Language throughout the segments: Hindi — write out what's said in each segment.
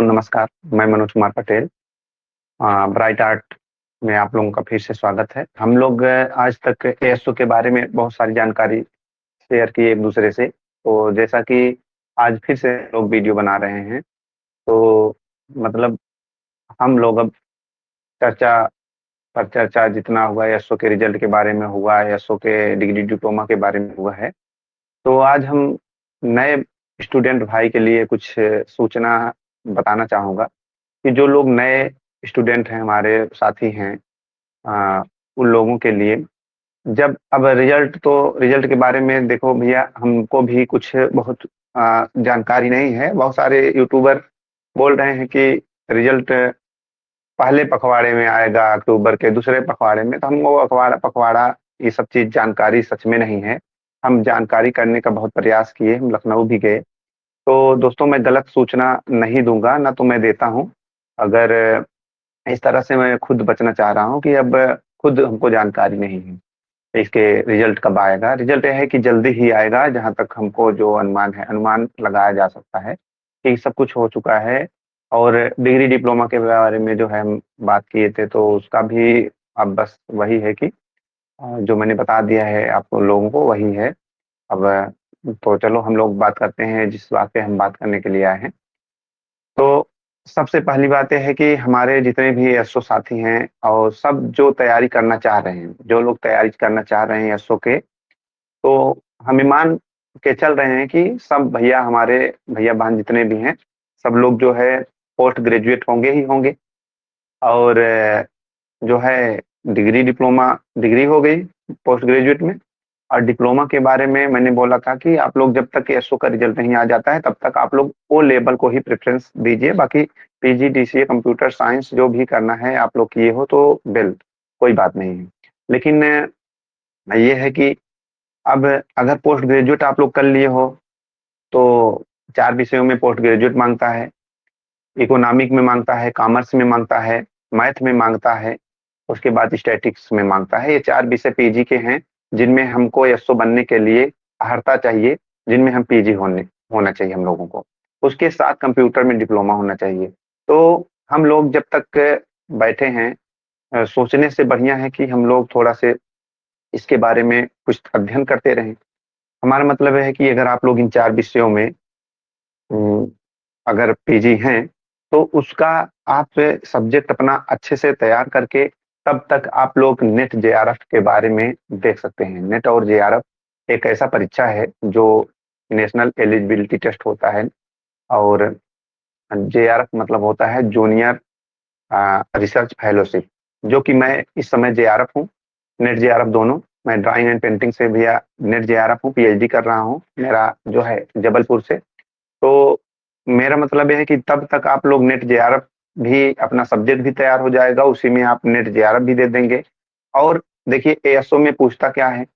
दोस्तों नमस्कार, मैं मनोज कुमार पटेल। ब्राइट आर्ट में आप लोगों का फिर से स्वागत है। हम लोग आज तक एएसओ के बारे में बहुत सारी जानकारी शेयर की एक-दूसरे से। तो जैसा कि आज फिर से लोग वीडियो बना रहे हैं, तो मतलब हम लोग अब चर्चा चर्चा जितना हुआ एएसओ के रिज़ल्ट के बारे में हुआ, एएसओ के डिग्री डिप्लोमा के बारे में हुआ है। तो आज हम नए स्टूडेंट भाई के लिए कुछ सूचना बताना चाहूँगा कि जो लोग नए स्टूडेंट हैं, हमारे साथी हैं, अ, उन लोगों के लिए जब अब रिज़ल्ट के बारे में देखो भैया, हमको भी कुछ बहुत जानकारी नहीं है। बहुत सारे यूट्यूबर बोल रहे हैं कि रिज़ल्ट पहले पखवाड़े में आएगा, अक्टूबर के दूसरे पखवाड़े में। तो हमको पखवाड़ा ये सब चीज़ जानकारी सच में नहीं है। हम जानकारी करने का बहुत प्रयास किए, हम लखनऊ भी गए। तो दोस्तों, मैं गलत सूचना नहीं दूँगा, ना तो मैं देता हूँ। अगर इस तरह से मैं खुद बचना चाह रहा हूँ कि अब खुद हमको जानकारी नहीं है, इसके रिज़ल्ट कब आएगा। रिज़ल्ट ये है कि जल्दी ही आएगा, जहाँ तक हमको जो अनुमान है, अनुमान लगाया जा सकता है कि सब कुछ हो चुका है। और डिग्री डिप्लोमा के बारे में जो है हम बात किए थे, तो उसका भी अब बस वही है कि जो मैंने बता दिया है आप लोगों को, वही है। अब तो चलो हम लोग बात करते हैं जिस बात पे हम बात करने के लिए आए हैं। तो सबसे पहली बात ये है कि हमारे जितने भी एसओ साथी हैं और सब जो तैयारी करना चाह रहे हैं, जो लोग तैयारी करना चाह रहे हैं एसओ के, तो हम ये मान के चल रहे हैं कि सब भैया, हमारे भैया-बहन जितने भी हैं, सब लोग जो है पोस्ट ग्रेजुएट होंगे ही होंगे। और जो है डिग्री हो गई पोस्ट ग्रेजुएट में। और डिप्लोमा के बारे में मैंने बोला था कि आप लोग जब तक एसओ का रिजल्ट नहीं आ जाता है, तब तक आप लोग ओ लेवल को ही प्रेफ़रेंस दीजिए। बाकी पीजी, डीसीए, कंप्यूटर साइंस जो भी करना है आप लोग किए हो तो कोई बात नहीं है। लेकिन ये है कि अब अगर पोस्ट ग्रेजुएट आप लोग कर लिए हो, तो 4 विषयों में पोस्ट ग्रेजुएट माँगता है, इकोनॉमिक में माँगता है, कॉमर्स में माँगता है, मैथ में माँगता है, उसके बाद स्टैटिक्स में माँगता है। ये 4 विषय पीजी के हैं, जिनमें हमको एसओ बनने के लिए अर्हता चाहिए, जिनमें हम पीजी होना चाहिए हम लोगों को। उसके साथ कंप्यूटर में डिप्लोमा होना चाहिए। तो हम लोग जब तक बैठे हैं, सोचने से बढ़िया है कि हम लोग थोड़ा-से इसके बारे में कुछ अध्ययन करते रहें। हमारा मतलब है कि अगर आप लोग इन 4 विषयों में उम, अगर पीजी हैं, तो उसका आप सब्जेक्ट अपना अच्छे से तैयार करके तब तक आप लोग नेट जेआरएफ के बारे में देख सकते हैं। नेट और जेआरएफ एक ऐसा परीक्षा है जो नेशनल एलिजिबिलिटी टेस्ट होता है। और जेआरएफ मतलब होता है जूनियर रिसर्च फेलोशिप, जो कि मैं इस समय जेआरएफ हूँ, नेट जेआरएफ दोनों। मैं ड्राइंग एंड पेंटिंग से भी नेट जेआरएफ हूँ, पीएचडी कर रहा हूँ। मेरा जो है जबलपुर से। तो मेरा मतलब ये है कि तब तक आप लोग नेट जेआरएफ भी, अपना सब्जेक्ट भी तैयार हो जाएगा, उसी में आप नेट जेआरएफ भी दे देंगे। और देखिए एएसओ में पूछता क्या है,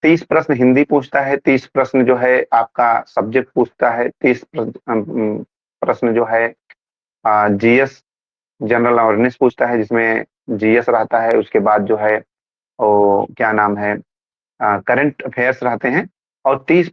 30 प्रश्न हिंदी पूछता है, 30 प्रश्न जो है आपका सब्जेक्ट पूछता है, 30 प्रश्न जो है जीएस जनरल अवेयरनेस पूछता है, जिसमें जीएस रहता है। उसके बाद जो है वो क्या नाम है, करंट अफेयर्स रहते हैं। और 30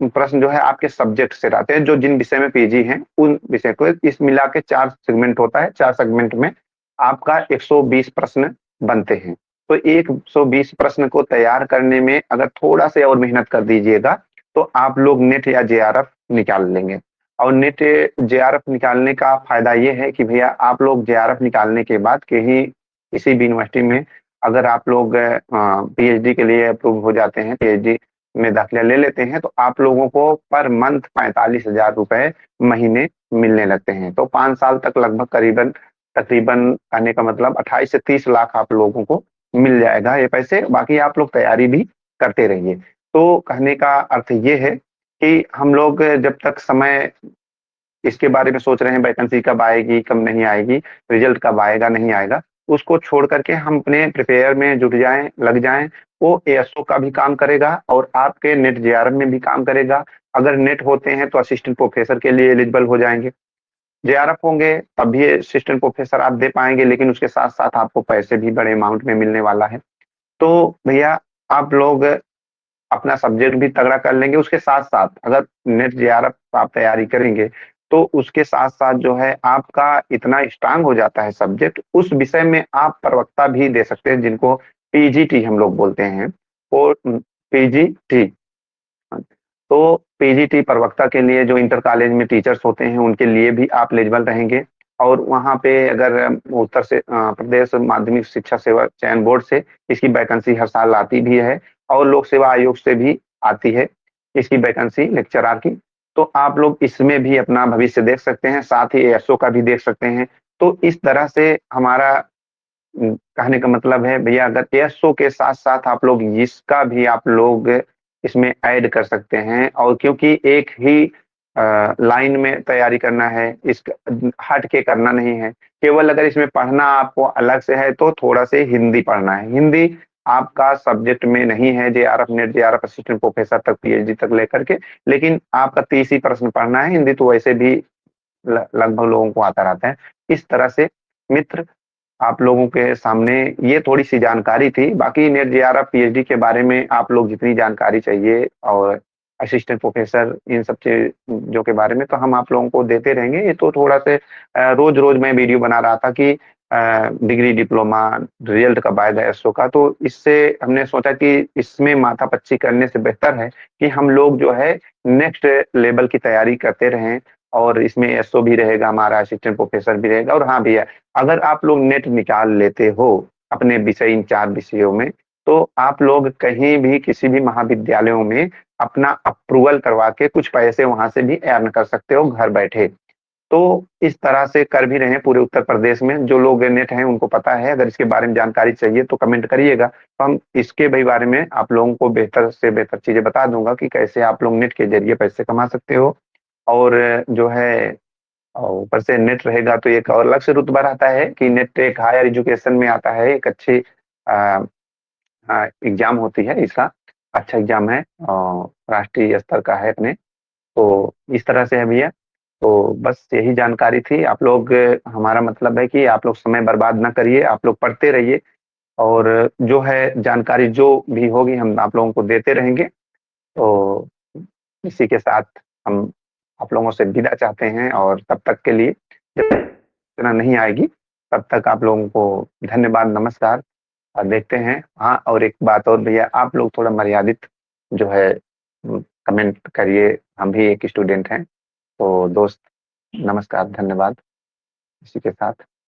प्रश्न जो है आपके सब्जेक्ट से रहते हैं, जो जिन विषय में पीजी हैं, उन विषय को इस मिला के 4 सेगमेंट होता है। 4 सेगमेंट में आपका 120 प्रश्न बनते हैं। तो 120 प्रश्न को तैयार करने में अगर थोड़ा-सा और मेहनत कर दीजिएगा, तो आप लोग नेट या जेआरएफ निकाल लेंगे। और नेट जेआरएफ निकालने का फ़ायदा ये है कि भैया, आप लोग जेआरएफ निकालने के बाद कहीं किसी भी यूनिवर्सिटी में अगर आप लोग पीएचडी के लिए अप्रूव हो जाते हैं, पीएचडी में दाखिला ले लेते हैं, तो आप लोगों को पर मंथ 45,000 रुपए महीने मिलने लगते हैं। तो 5 साल तक लगभग तकरीबन कहने का मतलब 28 से 30 लाख आप लोगों को मिल जाएगा ये पैसे। बाकी आप लोग तैयारी भी करते रहिए। तो कहने का अर्थ ये है कि हम लोग जब तक समय इसके बारे में सोच रहे हैं, वैकेंसी कब आएगी, कब नहीं आएगी, रिजल्ट कब आएगा, नहीं आएगा, उसको छोड़ करके हम अपने प्रिपेयर में जुट जाएँ, लग जाएँ। वो एएसओ का भी काम करेगा और आपके नेट जेआरएफ में भी काम करेगा। अगर नेट होते हैं तो असिस्टेंट प्रोफेसर के लिए एलिजिबल हो जाएँगे। जेआरएफ होंगे तब भी असिस्टेंट प्रोफेसर आप दे पाएँगे, लेकिन उसके साथ-साथ आपको पैसे भी बड़े अमाउंट में मिलने वाला है। तो भैया, आप लोग अपना सब्जेक्ट भी तगड़ा कर लेंगे, उसके साथ-साथ अगर नेट जेआरएफ आप तैयारी करेंगे, तो उसके साथ-साथ जो है आपका इतना स्ट्रॉन्ग हो जाता है सब्जेक्ट, उस विषय में आप प्रवक्ता भी दे सकते हैं जिनको पीजीटी हम लोग बोलते हैं। वो पीजीटी। हाँ, तो पीजीटी प्रवक्ता के लिए जो इंटर कॉलेज में टीचर्स होते हैं, उनके लिए भी आप एलिजिबल रहेंगे और वहाँ पे अगर प्रदेश माध्यमिक शिक्षा सेवा चयन बोर्ड से इसकी वैकेंसी हर साल आती भी है और लोक सेवा आयोग से भी आती है, इसकी वैकेंसी लेक्चरर की। तो आप लोग इसमें भी अपना भविष्य देख सकते हैं, साथ ही एएसओ का भी देख सकते हैं। तो इस तरह से हमारा कहने का मतलब है भैया, अगर एएसओ के साथ-साथ आप लोग इसका भी आप लोग इसमें ऐड कर सकते हैं और क्योंकि एक ही लाइन में तैयारी करना है, हट के करना नहीं है। केवल अगर इसमें पढ़ना आपको अलग से है तो थोड़ा-से हिंदी पढ़ना है। हिंदी आपका सब्जेक्ट में नहीं है, JRF, net JRF, assistant professor तक, पीएचडी तक लेकर के, लेकिन आपका 30 ही प्रश्न पढ़ना है। हिंदी तो वैसे भी लगभग लोगों को आता रहता है। इस तरह से मित्र, आप लोगों के सामने ये थोड़ी-सी जानकारी थी। बाकी नेट जेआरएफ, पीएचडी के बारे में आप लोग जितनी जानकारी चाहिए और असिस्टेंट प्रोफेसर इन सब चीज़ों के बारे में तो हम आप लोगों को देते रहेंगे। ये तो थोड़ा-से रोज़-रोज़ मैं वीडियो बना रहा था कि डिग्री, डिप्लोमा, रिज़ल्ट कब आएगा एसओ का, तो इससे हमने सोचा कि इसमें माथापच्ची करने से बेहतर है कि हम लोग जो है नेक्स्ट लेवल की तैयारी करते रहें और इसमें एसओ भी रहेगा, हमारा असिस्टेंट प्रोफेसर भी रहेगा और हाँ भैया, अगर आप लोग नेट निकाल लेते हो अपने विषय इन 4 विषयों में, तो आप लोग कहीं भी किसी भी महाविद्यालयों में अपना अप्रूवल करवा के कुछ पैसे वहाँ से भी अर्न कर सकते हो घर बैठे। तो इस तरह से कर भी रहे हैं पूरे उत्तर प्रदेश में, जो लोग नेट हैं उनको पता है, अगर इसके बारे में जानकारी चाहिए तो कमेंट करिएगा। तो हम इसके भी बारे में आप लोगों को बेहतर से बेहतर चीज़ें बता दूँगा कि कैसे आप लोग नेट के ज़रिए पैसे कमा सकते हो और जो है ऊपर से नेट रहेगा तो एक और अलग से रुतबा रहता है कि नेट एक हायर एजुकेशन में आता है, एक अच्छी अ एग्ज़ाम होती है इसका, अच्छा एग्ज़ाम है राष्ट्रीय स्तर का है अपने, तो इस तरह से है भैया। तो बस यही जानकारी थी, आप लोग हमारा मतलब है कि आप लोग समय बर्बाद ना करिए, आप लोग पढ़ते रहिए और जो है जानकारी जो भी होगी हम आप लोगों को देते रहेंगे। तो इसी के साथ हम आप लोगों से विदा चाहते हैं और तब तक के लिए जब इतना नहीं आएगी, तब तक आप लोगों को धन्यवाद, नमस्कार और देखते हैं। हाँ, और एक बात और भैया, आप लोग थोड़ा मर्यादित जो है कमेंट करिए, हम भी एक स्टूडेंट हैं। तो दोस्त नमस्कार, धन्यवाद। इसी के साथ